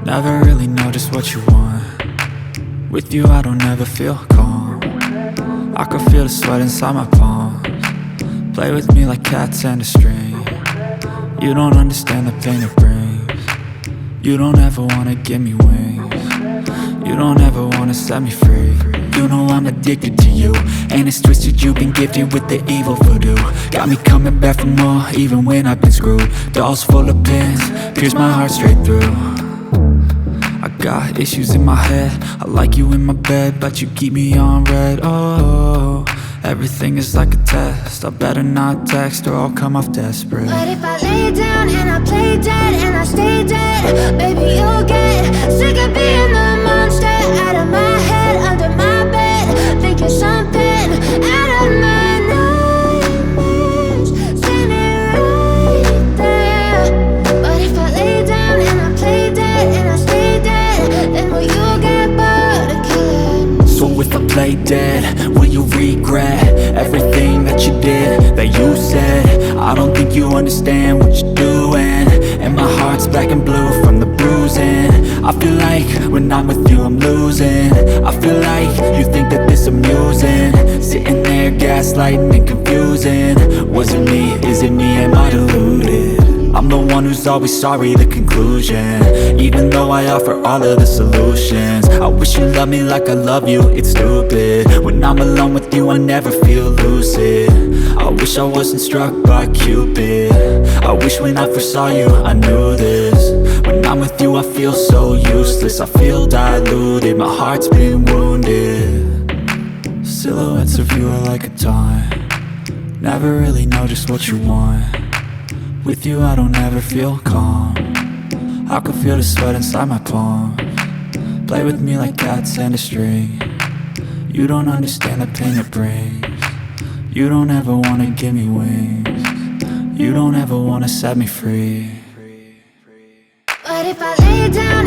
Never really know just what you want. With you I don't ever feel calm. I can feel the sweat inside my palms. Play with me like cats and a string. You don't understand the pain it brings. You don't ever wanna give me wings. You don't ever wanna set me free. You know I'm addicted to you, and it's twisted, you've been gifted with the evil voodoo. Got me coming back for more, even when I've been screwed. Dolls full of pins, pierce my heart straight through. I got issues in my head, I like you in my bed, but you keep me on red. Oh, everything is like a test, I better not text or I'll come off desperate. But if I lay down and I play dead and I stay dead, baby you'll get sick of being the monster out of my head, under my bed, thinking something out of my nightmares, standing right there. But if I lay down and I play dead and I stay dead, then will you get bored of killing? So if I play dead, will you regret everything that you did, that you said? I don't think you understand what you're doing, and my heart's black and blue from the bruising. I feel like when I'm with you I'm losing. I feel like you think that this amusing, sitting there gaslighting and confusing. Was it me? Is it me? Am I deluded? I'm the one who's always sorry, the conclusion. Even though I offer all of the solutions, I wish you loved me like I love you, it's stupid. When I'm alone with you I never feel lucid. I wish I wasn't struck by Cupid. I wish when I first saw you I knew this. When I'm with you I feel so useless, I feel diluted, my heart's been wounded. Silhouettes of you are like a taunt. Never really know just what you want. With you I don't ever feel calm. I can feel the sweat inside my palms. Play with me like cats and a string. You don't understand the pain it brings. You don't ever wanna give me wings. You don't ever wanna set me free. But if I lay down